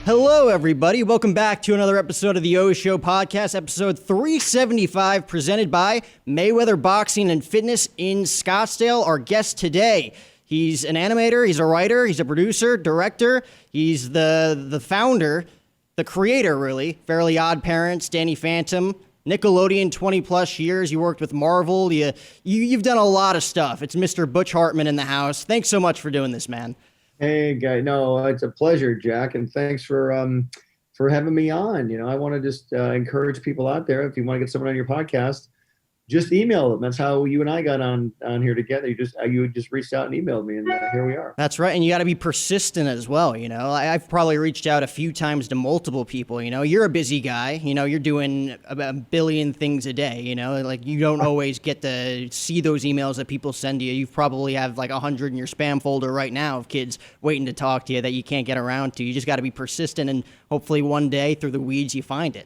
Hello, everybody. Welcome back to another episode of the O Show podcast, episode 375, presented by Mayweather Boxing and Fitness in Scottsdale. Our guest today, he's an animator, he's a writer, he's a producer, director, he's the founder, the creator, really, Fairly OddParents, Danny Phantom, Nickelodeon, 20-plus years. You worked with Marvel. You've done a lot of stuff. It's Mr. Butch Hartman in the house. Thanks so much for doing this, man. Hey, guy. No, it's a pleasure, Jack, and thanks for having me on. You know, I want to just encourage people out there. If you want to get someone on your podcast, just email them. That's how you and I got on here together. You just reached out and emailed me, and here we are. That's right, and you got to be persistent as well. You know, I've probably reached out a few times to multiple people. You know, you're a busy guy. You know, you're doing a billion things a day. You know, like you don't always get to see those emails that people send to you. You probably have like 100 in your spam folder right now of kids waiting to talk to you that you can't get around to. You just got to be persistent, and hopefully one day through the weeds you find it.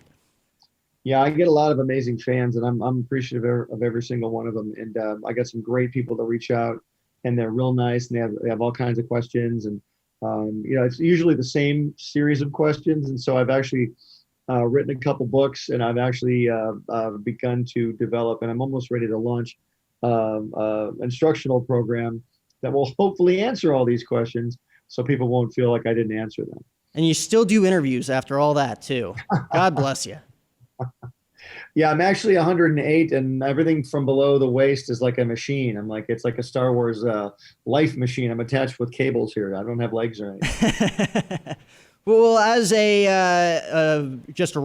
Yeah, I get a lot of amazing fans, and I'm appreciative of every single one of them. And I got some great people that reach out, and they're real nice, and they have all kinds of questions. And you know, it's usually the same series of questions. And so I've actually written a couple books, and I've actually begun to develop, and I'm almost ready to launch instructional program that will hopefully answer all these questions, so people won't feel like I didn't answer them. And you still do interviews after all that too. God bless you. Yeah, I'm actually 108, and everything from below the waist is like a machine. It's like a Star Wars life machine. I'm attached with cables here. I don't have legs or anything. Well, as just a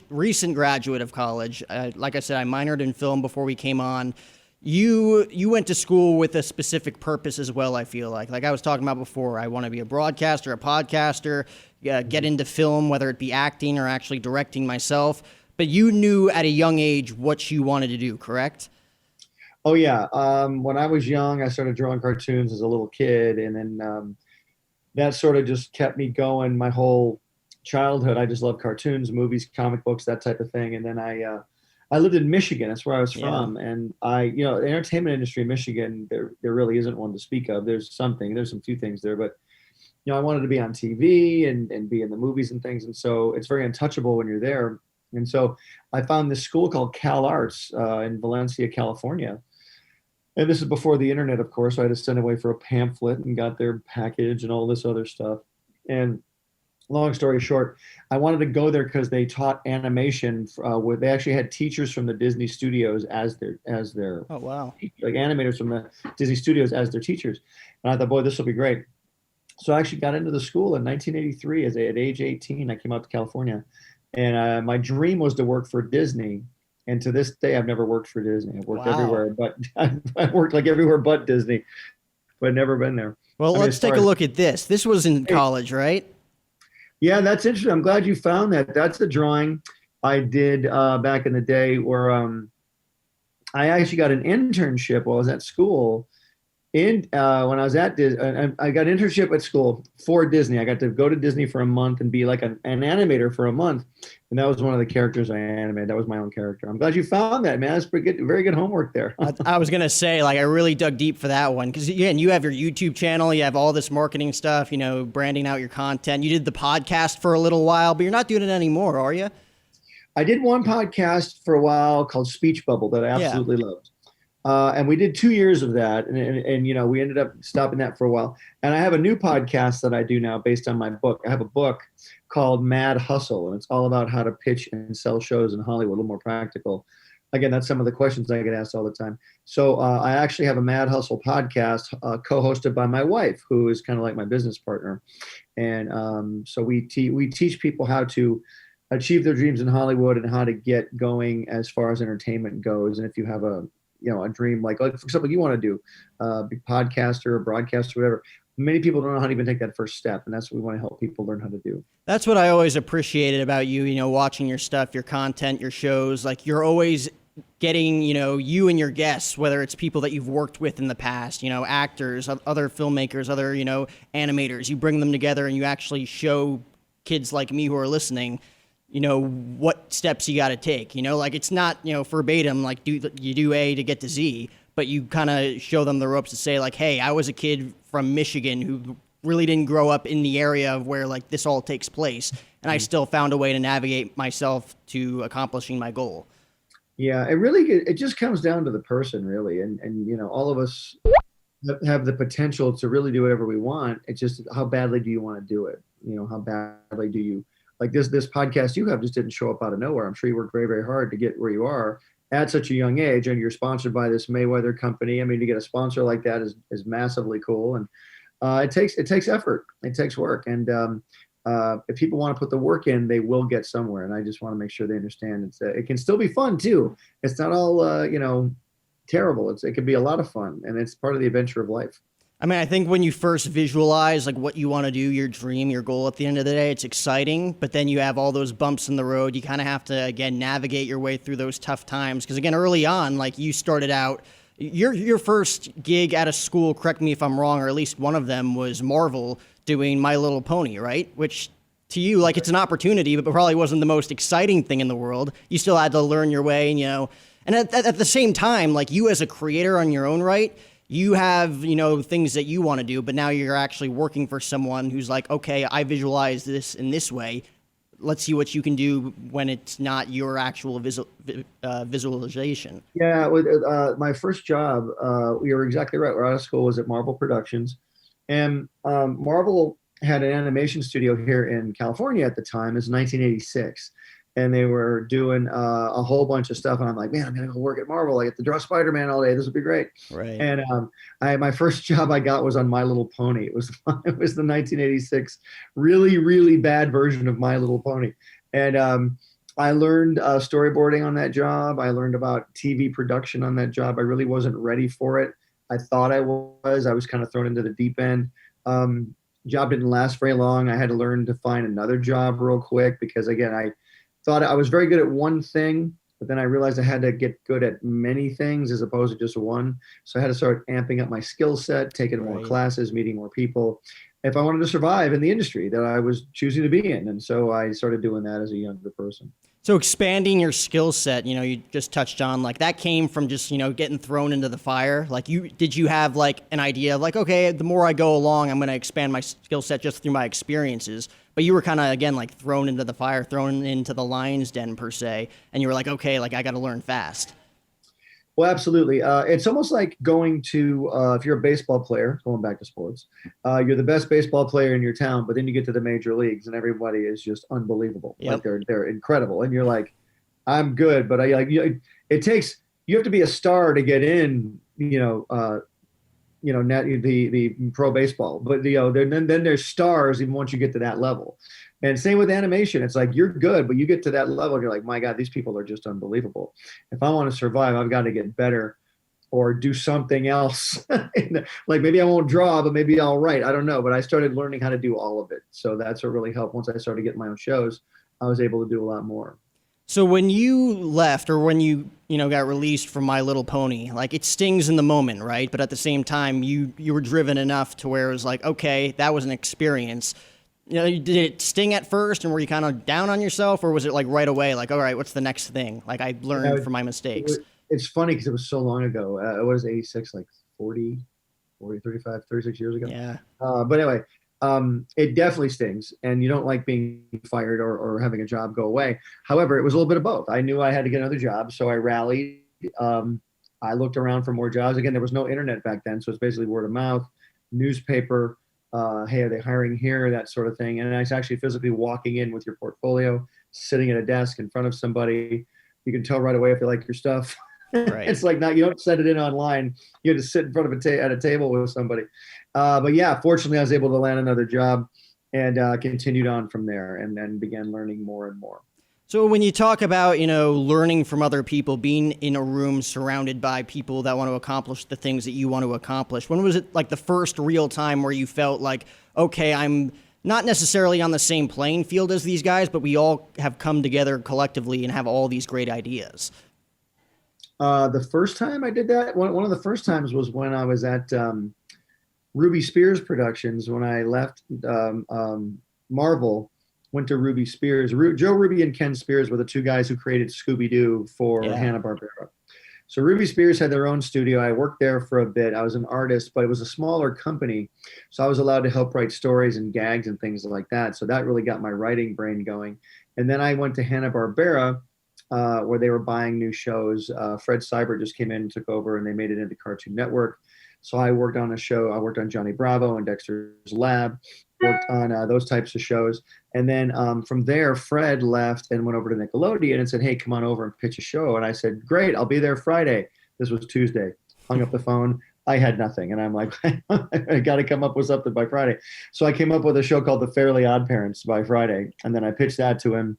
recent graduate of college, like I said, I minored in film before we came on. You went to school with a specific purpose as well, I feel like. Like I was talking about before, I want to be a broadcaster, a podcaster, get into film, whether it be acting or actually directing myself. But you knew at a young age what you wanted to do, correct? Oh, yeah. When I was young, I started drawing cartoons as a little kid. And then that sort of just kept me going my whole childhood. I just loved cartoons, movies, comic books, that type of thing. And then I lived in Michigan. That's where I was from. Yeah. And the entertainment industry in Michigan, there really isn't one to speak of. There's some few things there. But, you know, I wanted to be on TV and be in the movies and things. And so it's very untouchable when you're there. And so I found this school called Cal Arts in Valencia, California. And this is before the internet, of course. So I had to send away for a pamphlet and got their package and all this other stuff. And long story short, I wanted to go there because they taught animation. Where they actually had teachers from the Disney studios as their oh wow, like animators from the Disney studios as their teachers. And I thought, boy, this will be great. So I actually got into the school in 1983 at age 18. I came out to California. And my dream was to work for Disney. And to this day, I've never worked for Disney. I've worked everywhere, but I worked like everywhere but Disney, but never been there. Well, let's take a look at this. This was in college, right? Yeah, that's interesting. I'm glad you found that. That's the drawing I did back in the day where I actually got an internship while I was at school. When I was at Disney, I got an internship at school for Disney. I got to go to Disney for a month and be like an animator for a month. And that was one of the characters I animated. That was my own character. I'm glad you found that, man. That's pretty good, very good homework there. I was going to say, like, I really dug deep for that one. Because, again, you have your YouTube channel. You have all this marketing stuff, you know, branding out your content. You did the podcast for a little while, but you're not doing it anymore, are you? I did one podcast for a while called Speech Bubble that I absolutely loved. And we did 2 years of that. And, you know, we ended up stopping that for a while. And I have a new podcast that I do now based on my book. I have a book called Mad Hustle, and it's all about how to pitch and sell shows in Hollywood, a little more practical. Again, that's some of the questions I get asked all the time. So I actually have a Mad Hustle podcast co-hosted by my wife, who is kind of like my business partner. And so we teach people how to achieve their dreams in Hollywood and how to get going as far as entertainment goes. And if you have a dream, like for example, you want to do be podcaster or broadcaster, whatever. Many people don't know how to even take that first step. And that's what we want to help people learn how to do. That's what I always appreciated about you, you know, watching your stuff, your content, your shows. Like you're always getting, you know, you and your guests, whether it's people that you've worked with in the past, you know, actors, other filmmakers, other, you know, animators, you bring them together and you actually show kids like me who are listening, you know, what steps you got to take, you know, like it's not, you know, verbatim, like you do A to get to Z, but you kind of show them the ropes to say like, hey, I was a kid from Michigan who really didn't grow up in the area of where like this all takes place, and I still found a way to navigate myself to accomplishing my goal. Yeah, it just comes down to the person really, and all of us have the potential to really do whatever we want. It's just how badly do you want to do it? How badly do you like this podcast you have just didn't show up out of nowhere. I'm sure you worked very, very hard to get where you are at such a young age, and you're sponsored by this Mayweather company. I mean, to get a sponsor like that is massively cool, and it takes effort, it takes work, and if people want to put the work in, they will get somewhere. And I just want to make sure they understand it can still be fun too. It's not all terrible. It can be a lot of fun, and it's part of the adventure of life. I mean, I think when you first visualize like what you want to do, your dream, your goal at the end of the day, it's exciting, but then you have all those bumps in the road. You kind of have to, again, navigate your way through those tough times. Because again, early on, like you started out, your first gig out of school, correct me if I'm wrong, or at least one of them was Marvel doing My Little Pony, right? Which to you, like it's an opportunity, but probably wasn't the most exciting thing in the world. You still had to learn your way, and at the same time, like you as a creator on your own right, you have, things that you want to do, but now you're actually working for someone who's like, okay, I visualize this in this way. Let's see what you can do when it's not your actual visualization. Yeah, with my first job, you were exactly right. We're out of school, was at Marvel Productions, and Marvel had an animation studio here in California at the time. It was 1986. And they were doing a whole bunch of stuff, and I'm like, man, I'm gonna go work at Marvel. I get to draw Spider-Man all day. This would be great. Right. And my first job I got was on My Little Pony. It was the 1986 really, really bad version of My Little Pony. And I learned storyboarding on that job. I learned about TV production on that job. I really wasn't ready for it. I thought I was. I was kind of thrown into the deep end. Job didn't last very long. I had to learn to find another job real quick because, again, I thought I was very good at one thing, but then I realized I had to get good at many things as opposed to just one. So I had to start amping up my skill set, taking more classes, meeting more people, if I wanted to survive in the industry that I was choosing to be in. And so I started doing that as a younger person. So expanding your skill set, you just touched on, like that came from just, getting thrown into the fire. Like did you have like an idea of like, okay, the more I go along, I'm going to expand my skill set just through my experiences. But you were kind of, again, like thrown into the fire, thrown into the lion's den per se. And you were like, okay, like I got to learn fast. Well, absolutely. It's almost like going to, if you're a baseball player, going back to sports, you're the best baseball player in your town, but then you get to the major leagues and everybody is just unbelievable. Yep. Like they're incredible. And you're like, I'm good, but you have to be a star to get in, the pro baseball, but then there's stars even once you get to that level. And same with animation. It's like, you're good, but you get to that level, you're like, my God, these people are just unbelievable. If I want to survive, I've got to get better or do something else. Like maybe I won't draw, but maybe I'll write. I don't know. But I started learning how to do all of it. So that's what really helped. Once I started getting my own shows, I was able to do a lot more. So when you left or when you got released from My Little Pony, like it stings in the moment, right? But at the same time, you were driven enough to where it was like, okay, that was an experience. Did it sting at first and were you kind of down on yourself, or was it like right away, like, all right, what's the next thing? Like I learned from my mistakes. It's funny because it was so long ago. It was 86, like 40, 35, 36 years ago. Yeah. But anyway, it definitely stings, and you don't like being fired or having a job go away. However, it was a little bit of both. I knew I had to get another job, so I rallied. I looked around for more jobs. Again, there was no internet back then, so it's basically word of mouth, newspaper. Hey, are they hiring here? That sort of thing. And it's actually physically walking in with your portfolio, sitting at a desk in front of somebody. You can tell right away if they like your stuff. Right. It's like, you don't send it in online. You have to sit in front of at a table with somebody. But yeah, fortunately, I was able to land another job and continued on from there, and then began learning more and more. So when you talk about, learning from other people, being in a room surrounded by people that want to accomplish the things that you want to accomplish, when was it like the first real time where you felt like, okay, I'm not necessarily on the same playing field as these guys, but we all have come together collectively and have all these great ideas? The first time I did that, one of the first times was when I was at Ruby Spears Productions. When I left Marvel, went to Ruby Spears. Joe Ruby and Ken Spears were the two guys who created Scooby-Doo for Hanna-Barbera. So Ruby Spears had their own studio. I worked there for a bit. I was an artist, but it was a smaller company. So I was allowed to help write stories and gags and things like that. So that really got my writing brain going. And then I went to Hanna-Barbera, where they were buying new shows. Fred Seibert just came in and took over, and they made it into Cartoon Network. So I worked on a show. I worked on Johnny Bravo and Dexter's Lab, worked on those types of shows. And then from there, Fred left and went over to Nickelodeon and said, hey, come on over and pitch a show. And I said, great, I'll be there Friday. This was Tuesday. Hung up the phone. I had nothing. And I'm like, I got to come up with something by Friday. So I came up with a show called The Fairly OddParents by Friday. And then I pitched that to him.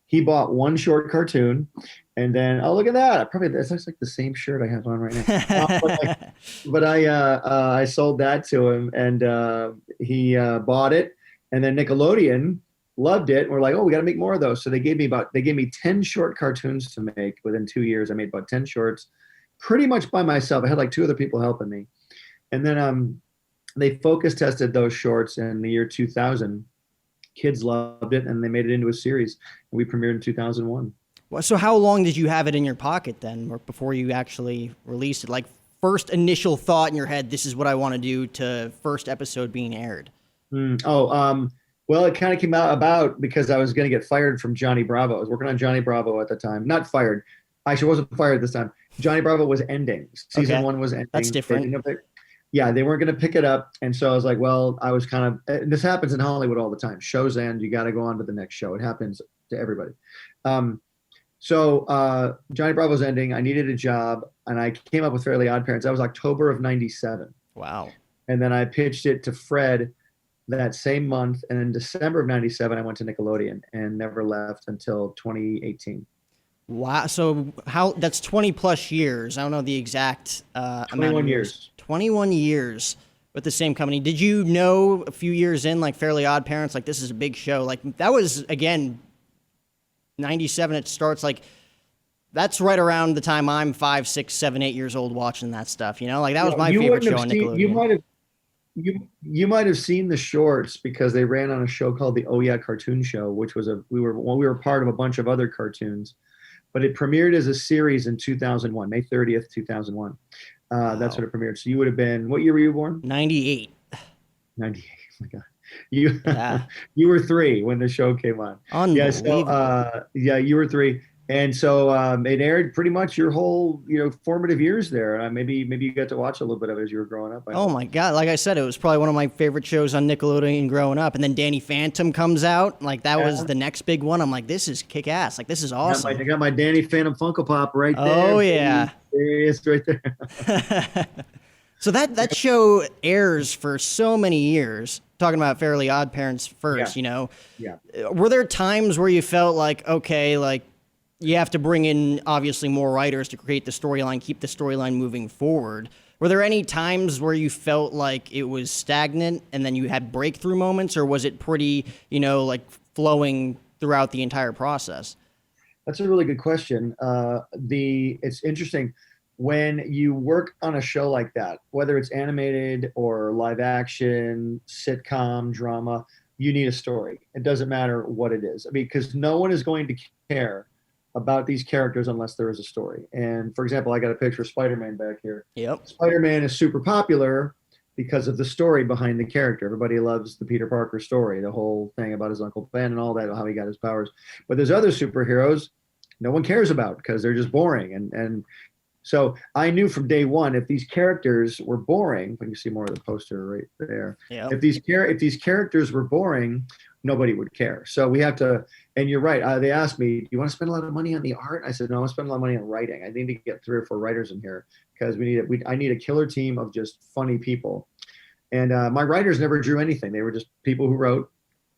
He bought one short cartoon, and then, oh, look at that. That looks like the same shirt I have on right now. But I sold that to him, and he bought it. And then Nickelodeon loved it. And we're like, oh, we got to make more of those. So they gave me 10 short cartoons to make within 2 years. I made about 10 shorts pretty much by myself. I had like 2 other people helping me. And then they focus tested those shorts in the year 2000. Kids loved it, and they made it into a series. And we premiered in 2001. Well, so how long did you have it in your pocket then, or before you actually released it? Like first initial thought in your head, this is what I want to do, to first episode being aired. Well, it kind of came about because I was going to get fired from Johnny Bravo. I was working on Johnny Bravo at the time. Not fired. Actually, I wasn't fired this time. Johnny Bravo was ending. Season 1 was ending. That's different. They weren't going to pick it up. And so I was like, well, I was kind of, this happens in Hollywood all the time. Shows end, you got to go on to the next show. It happens to everybody. So Johnny Bravo's ending. I needed a job, and I came up with Fairly OddParents. That was October of 97. Wow. And then I pitched it to Fred that same month. And in December of 97, I went to Nickelodeon and never left until 2018. Wow. So that's 20 plus years. I don't know the exact 21 years. 21 years with the same company. Did you know a few years in, like Fairly OddParents, like this is a big show? Like that was, again, 97 it starts. Like that's right around the time I'm 5, 6, 7, 8 years old watching that stuff. You know, like that was my favorite show on Nickelodeon. You might have seen the shorts because they ran on a show called the Oh Yeah Cartoon Show, which was we were part of a bunch of other cartoons. But it premiered as a series in 2001, May 30th, 2001. Wow. That's when it premiered. So you would have been, what year were you born? 98. 98. Oh my God. You were 3 when the show came on. Unbelievable. You were 3. And so it aired pretty much your whole, formative years there. Maybe you got to watch a little bit of it as you were growing up. Oh my God. Like I said, it was probably one of my favorite shows on Nickelodeon growing up. And then Danny Phantom comes out. Like that was the next big one. I'm like, this is kick ass. Like this is awesome. I got my Danny Phantom Funko Pop right there. Oh yeah. There he is right there. So that show airs for so many years. Talking about Fairly OddParents first, Yeah. Were there times where you felt like, okay, like, you have to bring in, obviously, more writers to create the storyline, keep the storyline moving forward. Were there any times where you felt like it was stagnant and then you had breakthrough moments, or was it pretty, like flowing throughout the entire process? That's a really good question. It's interesting when you work on a show like that, whether it's animated or live action, sitcom, drama, you need a story. It doesn't matter what it is, because no one is going to care about these characters unless there is a story. And for example, I got a picture of Spider-Man back here. Yep. Spider-Man is super popular because of the story behind the character. Everybody loves the Peter Parker story, the whole thing about his Uncle Ben and all that, how he got his powers. But there's other superheroes no one cares about because they're just boring. And so I knew from day one, if these characters were boring, when you see more of the poster right there, yep. if these characters were boring, nobody would care. So we have to, and you're right. They asked me, do you want to spend a lot of money on the art? I said, no, I want to spend a lot of money on writing. I need to get 3 or 4 writers in here because I need a killer team of just funny people. And my writers never drew anything. They were just people who wrote.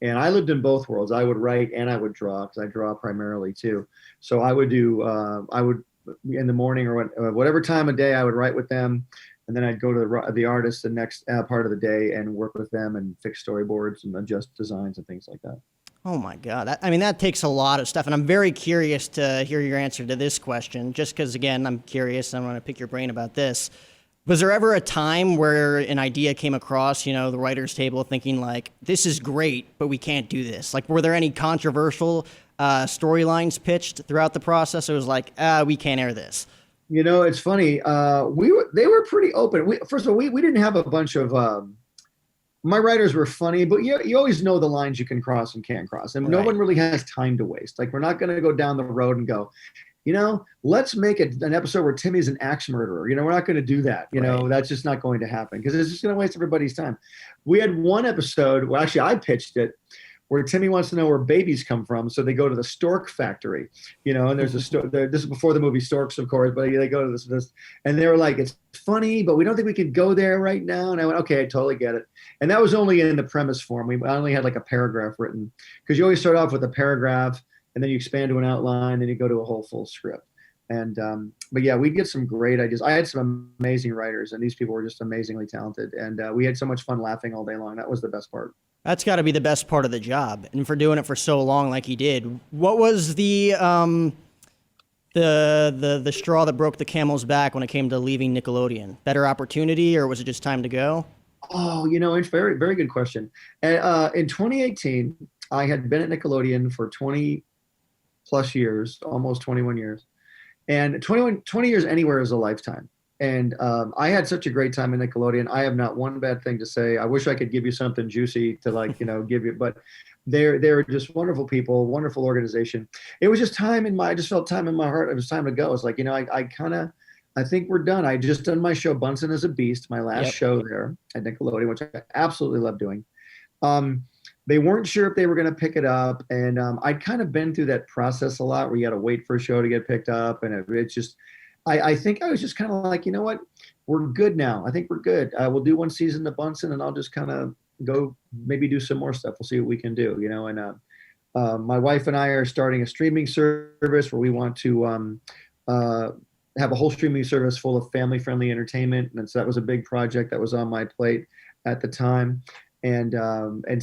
And I lived in both worlds. I would write and I would draw because I draw primarily too. So I would in the morning or whatever time of day, I would write with them. And then I'd go to the artist the next part of the day and work with them and fix storyboards and adjust designs and things like that. Oh my God. That takes a lot of stuff. And I'm very curious to hear your answer to this question, just because, again, I'm curious. I want to pick your brain about this. Was there ever a time where an idea came across, the writer's table thinking like, this is great, but we can't do this? Like, were there any controversial storylines pitched throughout the process? It was like, we can't air this. It's funny. They were pretty open. First of all, we didn't have a bunch of, my writers were funny, but you always know the lines you can cross and can't cross. And no Right. one really has time to waste. Like, we're not going to go down the road and go, let's make an episode where Timmy's an axe murderer. We're not going to do that. Right. That's just not going to happen because it's just going to waste everybody's time. We had one episode, well, actually, I pitched it, where Timmy wants to know where babies come from. So they go to the stork factory, and there's this is before the movie Storks, of course, but they go to this, and they were like, it's funny, but we don't think we can go there right now. And I went, okay, I totally get it. And that was only in the premise form. I only had like a paragraph written because you always start off with a paragraph and then you expand to an outline, then you go to a whole full script. And, but yeah, we get some great ideas. I had some amazing writers and these people were just amazingly talented. And we had so much fun laughing all day long. That was the best part. That's got to be the best part of the job. And for doing it for so long like you did, what was the straw that broke the camel's back when it came to leaving Nickelodeon? Better opportunity, or was it just time to go? Oh, it's very, very good question. And in 2018, I had been at Nickelodeon for 20 plus years, almost 21 years. And 20 years anywhere is a lifetime. And I had such a great time in Nickelodeon. I have not one bad thing to say. I wish I could give you something juicy to give you, but they're just wonderful people, wonderful organization. It was just I just felt time in my heart. It was time to go. It's like, I think we're done. I just done my show, Bunsen Is a Beast, my last show there at Nickelodeon, which I absolutely love doing. They weren't sure if they were going to pick it up. And I'd kind of been through that process a lot where you got to wait for a show to get picked up. And it's just, I think I was just kind of like, you know what, we're good now. I think we're good. We'll do one season of Bunsen and I'll just kind of go maybe do some more stuff. We'll see what we can do, and my wife and I are starting a streaming service where we want to have a whole streaming service full of family-friendly entertainment. And so that was a big project that was on my plate at the time. And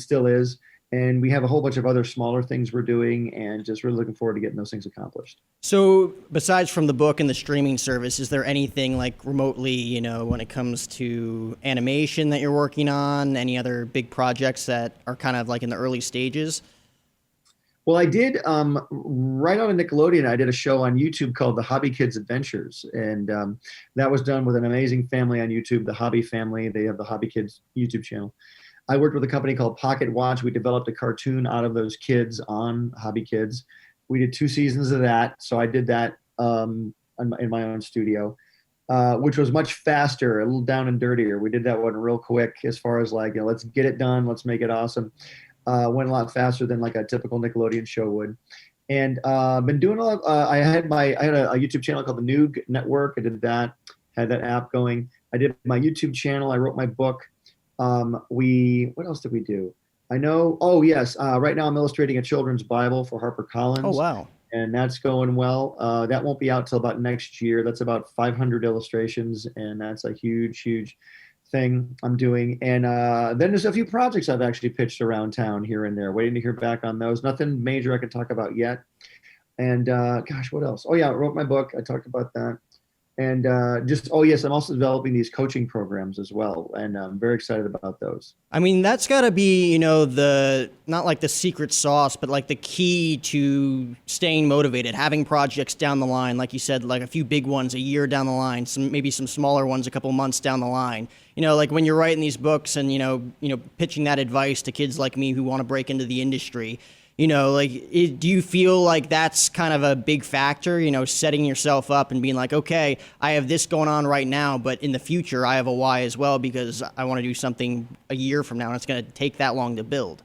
still is. And we have a whole bunch of other smaller things we're doing and just really looking forward to getting those things accomplished. So besides from the book and the streaming service, is there anything like remotely, when it comes to animation that you're working on, any other big projects that are kind of like in the early stages? Well, I did, right out of Nickelodeon, I did a show on YouTube called The Hobby Kids Adventures. And that was done with an amazing family on YouTube, the Hobby family. They have the Hobby Kids YouTube channel. I worked with a company called Pocket Watch. We developed a cartoon out of those kids on Hobby Kids. We did 2 seasons of that. So I did that in my own studio, which was much faster, a little down and dirtier. We did that one real quick as far as like, let's get it done. Let's make it awesome. Went a lot faster than like a typical Nickelodeon show would. And been doing a lot. I had a YouTube channel called the Noog Network. I did that, had that app going. I did my YouTube channel. I wrote my book. What else did we do? Right now I'm illustrating a children's Bible for HarperCollins. Oh, wow. And that's going well. That won't be out till about next year. That's about 500 illustrations. And that's a huge, huge thing I'm doing. And then there's a few projects I've actually pitched around town here and there, waiting to hear back on those. Nothing major I can talk about yet. And what else? Oh yeah, I wrote my book. I talked about that. And I'm also developing these coaching programs as well. And I'm very excited about those. I mean, that's got to be, not like the secret sauce, but like the key to staying motivated, having projects down the line, like you said, like a few big ones a year down the line, maybe some smaller ones a couple months down the line. Like when you're writing these books and, pitching that advice to kids like me who want to break into the industry, do you feel like that's kind of a big factor, setting yourself up and being like, okay, I have this going on right now, but in the future I have a why as well because I want to do something a year from now and it's going to take that long to build.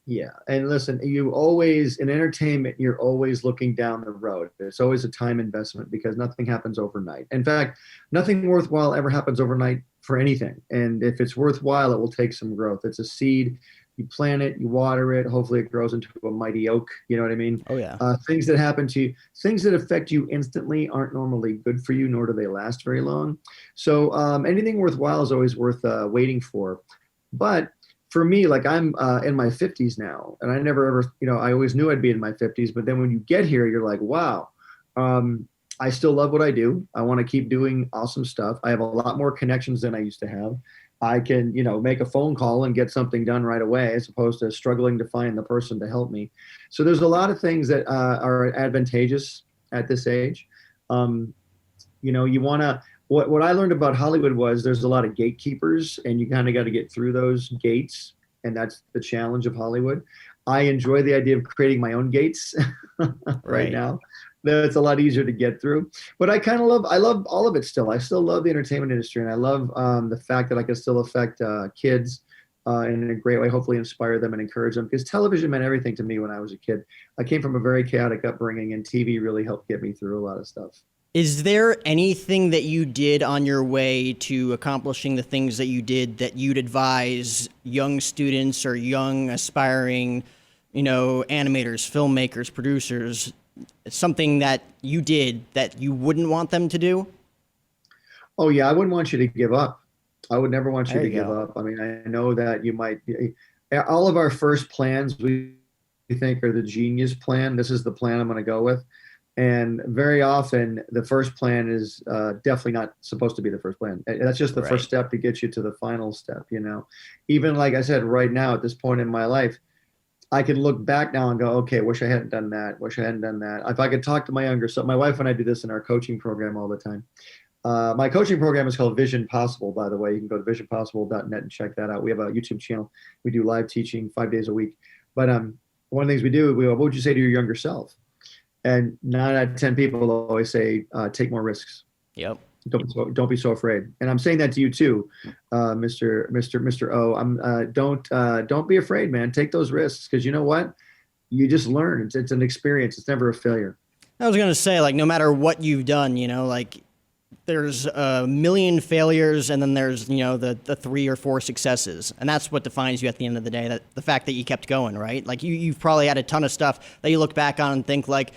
Yeah. And listen, in entertainment, you're always looking down the road. It's always a time investment because nothing happens overnight. In fact, nothing worthwhile ever happens overnight for anything. And if it's worthwhile, it will take some growth. It's a seed. You plant it, you water it, hopefully it grows into a mighty oak. You know what I mean? Oh, yeah. Things that happen to you, things that affect you instantly aren't normally good for you, nor do they last very long. So anything worthwhile is always worth waiting for. But for me, like I'm in my 50s now, and I never ever, I always knew I'd be in my 50s. But then when you get here, you're like, wow, I still love what I do. I want to keep doing awesome stuff. I have a lot more connections than I used to have. I can, make a phone call and get something done right away as opposed to struggling to find the person to help me. So there's a lot of things that are advantageous at this age. You want to, what I learned about Hollywood was there's a lot of gatekeepers, and you kind of got to get through those gates. And that's the challenge of Hollywood. I enjoy the idea of creating my own gates right now. That's a lot easier to get through. But I love all of it still. I still love the entertainment industry, and I love the fact that I can still affect kids in a great way, hopefully inspire them and encourage them. Because television meant everything to me when I was a kid. I came from a very chaotic upbringing, and TV really helped get me through a lot of stuff. Is there anything that you did on your way to accomplishing the things that you did that you'd advise young students or young aspiring, animators, filmmakers, producers, something that you did that you wouldn't want them to do? Oh yeah, I wouldn't want you to give up. I would never want you to give up. I mean, I know that you might all of our first plans we think are the genius plan. This is the plan I'm going to go with. And very often the first plan is definitely not supposed to be the first plan. That's just the first step to get you to the final step, Even like I said, right now at this point in my life, I can look back now and go, okay, wish I hadn't done that. Wish I hadn't done that. If I could talk to my younger self, my wife and I do this in our coaching program all the time. My coaching program is called Vision Possible, by the way. You can go to visionpossible.net and check that out. We have a YouTube channel. We do live teaching 5 days a week. But one of the things we do, what would you say to your younger self? And 9 out of 10 people always say, take more risks. Yep. Don't be so afraid. And I'm saying that to you too, Mr. O. Don't be afraid, man. Take those risks, because you know what? You just learn. It's an experience. It's never a failure. I was gonna say, like, no matter what you've done, like there's a million failures, and then there's the 3 or 4 successes, and that's what defines you at the end of the day. That the fact that you kept going, right? Like you've probably had a ton of stuff that you look back on and think like.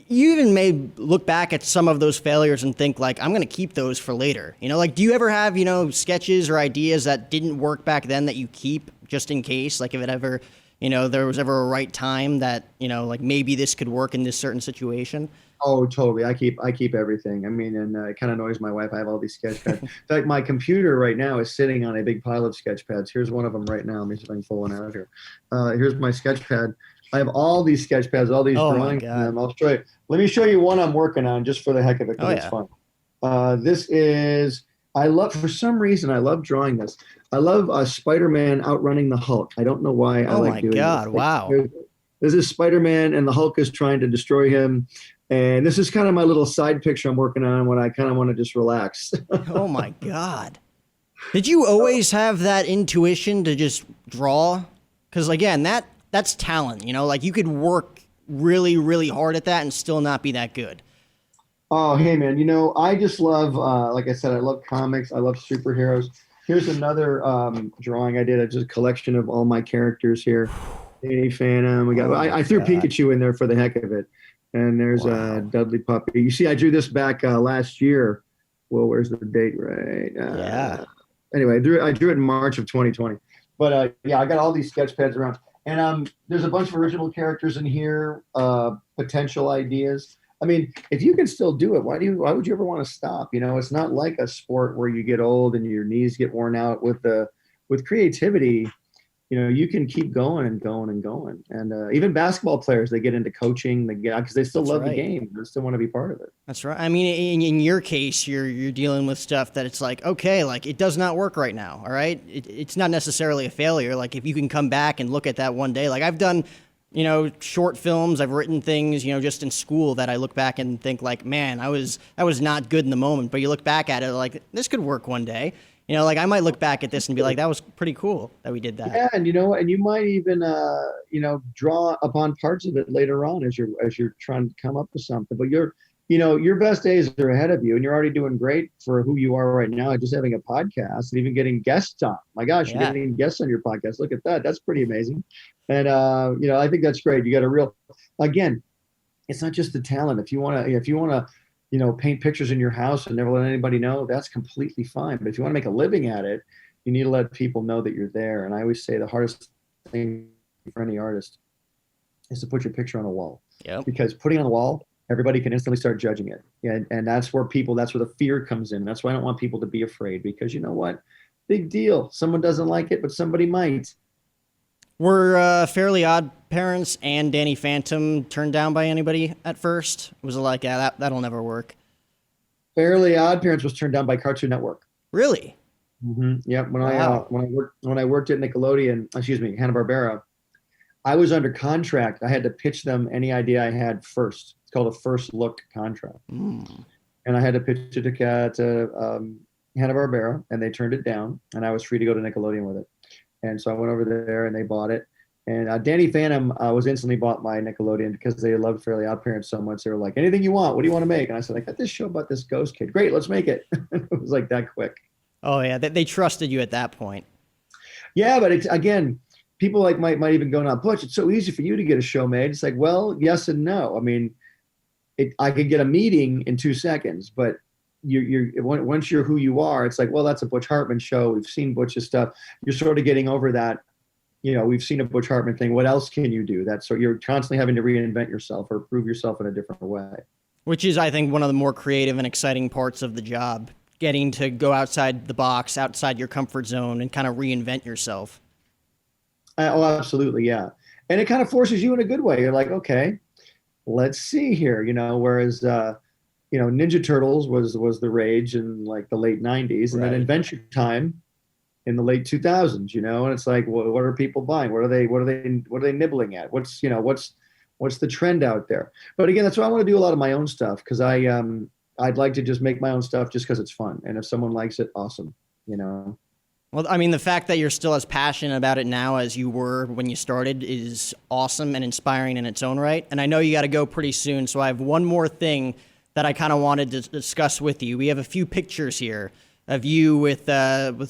You even may look back at some of those failures and think like, I'm going to keep those for later. Like, do you ever have, sketches or ideas that didn't work back then that you keep just in case? Like if it ever, there was ever a right time that, like maybe this could work in this certain situation? Oh, totally. I keep everything. I mean, and it kind of annoys my wife. I have all these sketch pads. In fact, my computer right now is sitting on a big pile of sketch pads. Here's one of them right now. Let me see if I can pull one out here. Here's my sketch pad. I have all these sketch pads, all these drawings. I'll show you. Let me show you one I'm working on just for the heck of it, because it's fun. This is, for some reason, I love drawing this. I love Spider-Man outrunning the Hulk. I don't know why I like doing this. Oh my God, wow. This is Spider-Man, and the Hulk is trying to destroy him. And this is kind of my little side picture I'm working on when I kind of want to just relax. Oh my God. Did you always have that intuition to just draw? Because again, that's talent, like you could work really, really hard at that and still not be that good. Oh, hey man, I just love, like I said, I love comics. I love superheroes. Here's another drawing I did. It's just a collection of all my characters here. Danny Phantom. I threw Pikachu in there for the heck of it. And there's a Dudley puppy. You see, I drew this back last year. Well, where's the date? Right. Anyway, I drew it in March of 2020. But I got all these sketch pads around. And there's a bunch of original characters in here, potential ideas. I mean, if you can still do it, why would you ever want to stop? It's not like a sport where you get old and your knees get worn out. With creativity, you can keep going and going and going. And even basketball players, they get into coaching, because they still love the game. They still want to be part of it. That's right. I mean, in your case, you're dealing with stuff that it's like, okay, like it does not work right now. All right. It's not necessarily a failure. Like if you can come back and look at that one day, like I've done, short films, I've written things, just in school that I look back and think like, man, I was not good in the moment, but you look back at it like this could work one day. Like I might look back at this and be like, that was pretty cool that we did that. Yeah, and and you might even draw upon parts of it later on as you're trying to come up with something. But your best days are ahead of you, and you're already doing great for who you are right now. Just having a podcast and even getting guests on. My gosh, you're getting guests on your podcast. Look at that. That's pretty amazing. And I think that's great. You got again, it's not just the talent. If you want to paint pictures in your house and never let anybody know, that's completely fine. But if you want to make a living at it, you need to let people know that you're there. And I always say the hardest thing for any artist is to put your picture on a wall. Yep. Because putting it on the wall, everybody can instantly start judging it. And that's where the fear comes in. That's why I don't want people to be afraid, because you know what? Big deal. Someone doesn't like it, but somebody might. Were Fairly OddParents and Danny Phantom turned down by anybody at first? Was it like, that'll never work? Fairly OddParents was turned down by Cartoon Network. Really? Yep. Wow. When I worked at Nickelodeon, excuse me, Hanna-Barbera, I was under contract. I had to pitch them any idea I had first. It's called a first look contract, and I had to pitch it to Hanna-Barbera, and they turned it down, and I was free to go to Nickelodeon with it. And so I went over there, and they bought it. And Danny Phantom was instantly bought by Nickelodeon because they loved Fairly OddParents so much. They were like, anything you want, what do you want to make? And I said, I got this show about this ghost kid. Great, let's make it. It was like that quick. Oh yeah, they trusted you at that point. Yeah, but it's, again, people like might even go, now, Butch, it's so easy for you to get a show made. It's like, well, yes and no. I mean, I could get a meeting in 2 seconds, but once you're who you are, it's like, well, that's a Butch Hartman show. We've seen Butch's stuff. You're sort of getting over that. We've seen a Butch Hartman thing. What else can you do? So you're constantly having to reinvent yourself or prove yourself in a different way. Which is, I think, one of the more creative and exciting parts of the job, getting to go outside the box, outside your comfort zone, and kind of reinvent yourself. Oh, absolutely, yeah. And it kind of forces you in a good way. You're like, okay, let's see here. Whereas Ninja Turtles was the rage in like the late 90s, and then Adventure Time in the late 2000s, and it's like, what are people buying? What are they nibbling at? What's the trend out there? But again, that's why I want to do a lot of my own stuff, because I'd like to just make my own stuff just because it's fun. And if someone likes it, awesome, Well, I mean, the fact that you're still as passionate about it now as you were when you started is awesome and inspiring in its own right. And I know you got to go pretty soon, so I have one more thing that I kind of wanted to discuss with you. We have a few pictures here of you with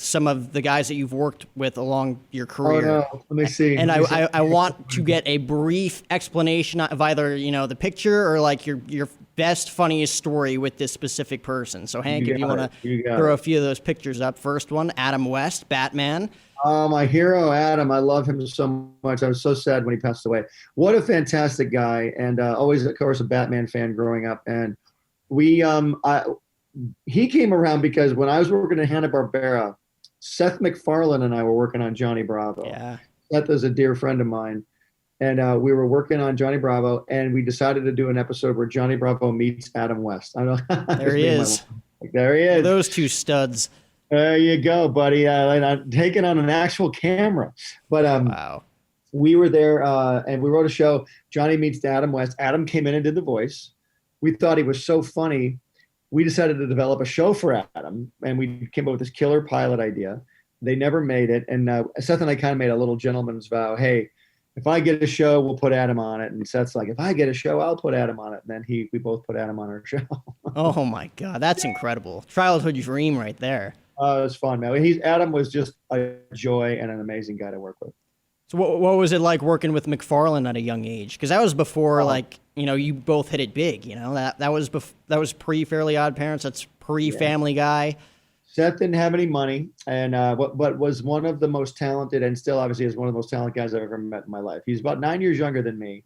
some of the guys that you've worked with along your career. Oh, no. Let me see. And I want to get a brief explanation of either, the picture or like your best, funniest story with this specific person. So Hank, if you want to throw a few of those pictures up. First one, Adam West, Batman. Oh, my hero, Adam. I love him so much. I was so sad when he passed away. What a fantastic guy. And always, of course, a Batman fan growing up. And he came around because when I was working at Hanna-Barbera, Seth MacFarlane and I were working on Johnny Bravo. Yeah. Seth is a dear friend of mine. And we were working on Johnny Bravo, and we decided to do an episode where Johnny Bravo meets Adam West. I don't know. There he is. There he is. Those two studs. There you go, buddy. I'm taking on an actual camera. But wow. We were there, and we wrote a show, Johnny Meets Adam West. Adam came in and did the voice. We thought he was so funny. We decided to develop a show for Adam, and we came up with this killer pilot idea. They never made it, and Seth and I kind of made a little gentleman's vow. Hey, if I get a show, we'll put Adam on it. And Seth's like, if I get a show, I'll put Adam on it. And then we both put Adam on our show. Oh my God, that's incredible! Childhood dream right there. It was fun, man. Adam was just a joy and an amazing guy to work with. So what was it like working with McFarlane at a young age? Because that was before, you both hit it big. That was pre Fairly OddParents. That's pre Family Guy. Seth didn't have any money, and but was one of the most talented, and still obviously is one of the most talented guys I've ever met in my life. He's about 9 years younger than me.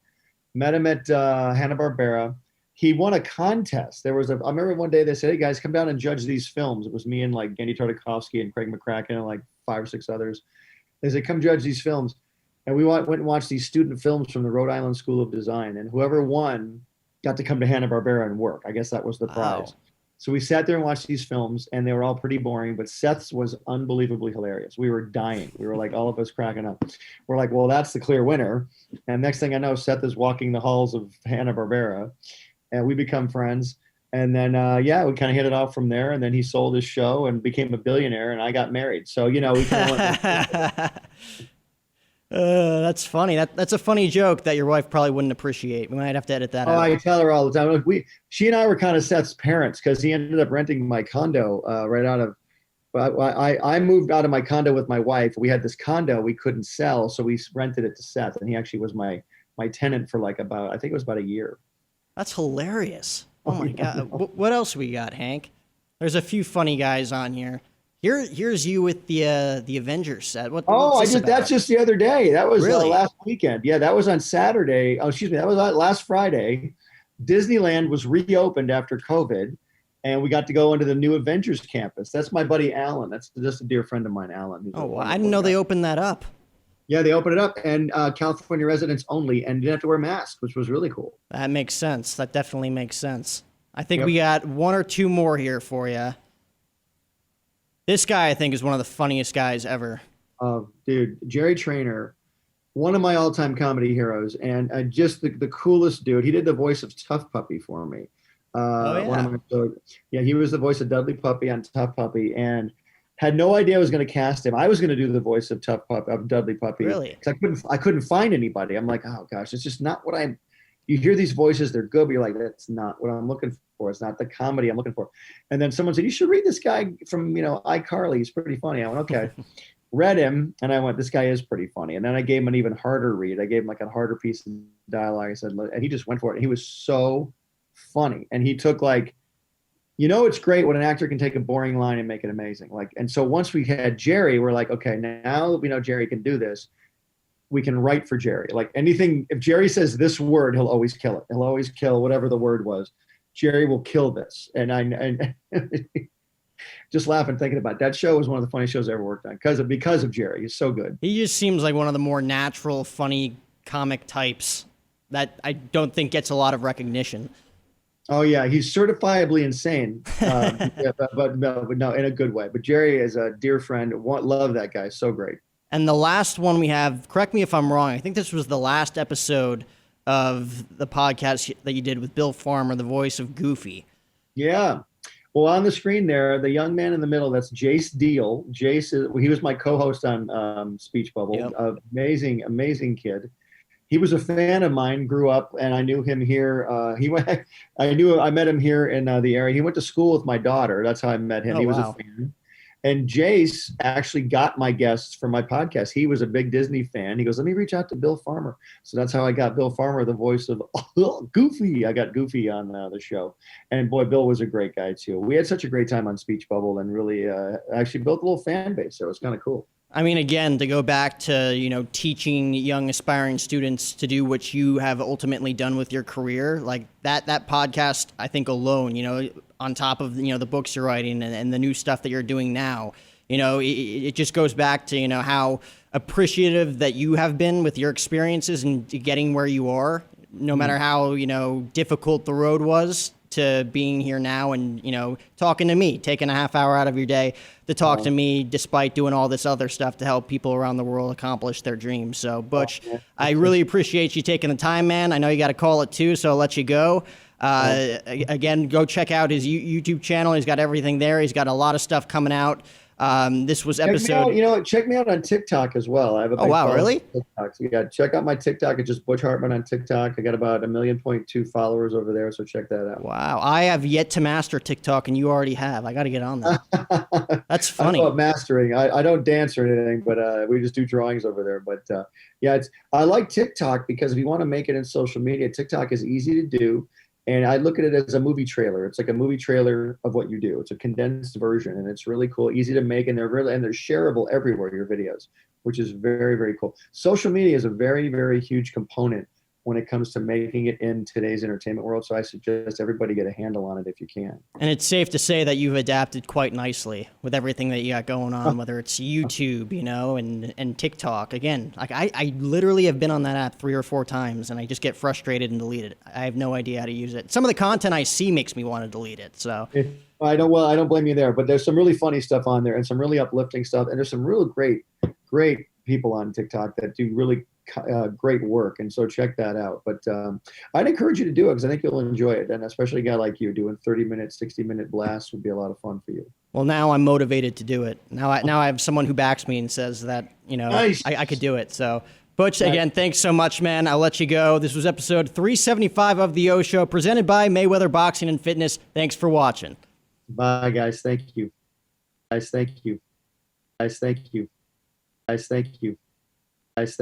Met him at Hanna-Barbera. He won a contest. I remember one day they said, "Hey guys, come down and judge these films." It was me and like Andy Tartakovsky and Craig McCracken and like 5 or 6 others. They said, "Come judge these films." And we went and watched these student films from the Rhode Island School of Design. And whoever won got to come to Hanna-Barbera and work. I guess that was the prize. Wow. So we sat there and watched these films, and they were all pretty boring, but Seth's was unbelievably hilarious. We were dying. We were like, all of us cracking up. We're like, well, that's the clear winner. And next thing I know, Seth is walking the halls of Hanna-Barbera, and we become friends. And then, we kind of hit it off from there. And then he sold his show and became a billionaire, and I got married. So, we kind of went. That's funny. That's a funny joke that your wife probably wouldn't appreciate. We might have to edit that out. I tell her all the time. She and I were kind of Seth's parents because he ended up renting my condo right out of. I moved out of my condo with my wife. We had this condo we couldn't sell, so we rented it to Seth, and he actually was my tenant for I think it was about a year. That's hilarious. Oh my God. What else we got, Hank? There's a few funny guys on here. Here's you with the Avengers set. That's just the other day. That was really? Last weekend. Yeah, that was on Saturday. Oh, excuse me. That was last Friday. Disneyland was reopened after COVID, and we got to go into the new Avengers campus. That's my buddy Alan. That's just a dear friend of mine, Alan. Oh, I didn't know they opened that up. Yeah, they opened it up, and California residents only, and you didn't have to wear masks, which was really cool. That makes sense. That definitely makes sense. I think Yep. we got one or two more here for you. This guy, I think, is one of the funniest guys ever. Dude, Jerry Trainer, one of my all-time comedy heroes, and just the coolest dude. He did the voice of Tough Puppy for me. Oh, yeah. One of my, yeah, he was the voice of Dudley Puppy on Tough Puppy, and had no idea I was going to cast him. I was going to do the voice of Dudley Puppy. Really? Because I couldn't find anybody. I'm like, oh gosh, it's just not what I'm. You hear these voices, they're good, but you're like, that's not what I'm looking for. It's not the comedy I'm looking for. And then someone said, you should read this guy from, iCarly. He's pretty funny. I went, okay. Read him, and I went, this guy is pretty funny. And then I gave him an even harder read. I gave him like a harder piece of dialogue. I said, and he just went for it. And he was so funny. And he took it's great when an actor can take a boring line and make it amazing. And so once we had Jerry, we're like, okay, now that we know Jerry can do this, we can write for Jerry. Like anything, if Jerry says this word, he'll always kill it. He'll always kill whatever the word was. Jerry will kill this. And just laughing thinking about it. That show was one of the funniest shows I ever worked on because of Jerry. He's so good. He just seems like one of the more natural, funny comic types that I don't think gets a lot of recognition. Oh yeah, he's certifiably insane, but no, in a good way. But Jerry is a dear friend. Love that guy. So great. And the last one we have, correct me if I'm wrong, I think this was the last episode of the podcast that you did with Bill Farmer, the voice of Goofy. Yeah. Well, on the screen there, the young man in the middle, that's Jace Deal. He was my co-host on Speech Bubble. Yep. Amazing, amazing kid. He was a fan of mine, grew up, and I knew him here. I met him here in the area. He went to school with my daughter. That's how I met him. He was a fan. And Jace actually got my guests for my podcast. He was a big Disney fan. He goes, let me reach out to Bill Farmer. So that's how I got Bill Farmer, the voice of Goofy. I got Goofy on the show. And boy, Bill was a great guy too. We had such a great time on Speech Bubble and really actually built a little fan base. So it was kind of cool. I mean, again, to go back to, teaching young aspiring students to do what you have ultimately done with your career, like that podcast, I think alone, on top of, the books you're writing and the new stuff that you're doing now, it just goes back to, how appreciative that you have been with your experiences and getting where you are, no matter how, difficult the road was, to being here now and, talking to me, taking a half hour out of your day to talk to me despite doing all this other stuff to help people around the world accomplish their dreams. So, Butch, I really appreciate you taking the time, man. I know you got to call it too, so I'll let you go. Again, go check out his YouTube channel. He's got everything there. He's got a lot of stuff coming out. This was episode. Check me out on TikTok as well. I have a big really? TikTok. So yeah, check out my TikTok. It's just Butch Hartman on TikTok. I got about 1.2 million followers over there, so check that out. Wow, I have yet to master TikTok, and you already have. I got to get on that. That's funny. I don't know mastering. I don't dance or anything, but we just do drawings over there. But I like TikTok because if you want to make it in social media, TikTok is easy to do. And I look at it as a movie trailer. It's like a movie trailer of what you do. It's a condensed version, and it's really cool, easy to make, and they're shareable everywhere, your videos, which is very, very cool. Social media is a very, very huge component when it comes to making it in today's entertainment world. So I suggest everybody get a handle on it if you can. And it's safe to say that you've adapted quite nicely with everything that you got going on, whether it's YouTube, and TikTok. Again, like I literally have been on that app 3 or 4 times, and I just get frustrated and delete it. I have no idea how to use it. Some of the content I see makes me want to delete it. So I don't blame you there, but there's some really funny stuff on there and some really uplifting stuff. And there's some real great people on TikTok that do really great work, and so check that out. But I'd encourage you to do it because I think you'll enjoy it, and especially a guy like you doing 30-minute, 60-minute blasts would be a lot of fun for you. Well, now I'm motivated to do it. Now I have someone who backs me and says that Nice. I could do it. So, Butch, again, thanks so much, man. I'll let you go. This was episode 375 of the O Show, presented by Mayweather Boxing and Fitness. Thanks for watching. Bye, guys. Thank you. Guys, thank you. Guys, thank you. Guys, thank you.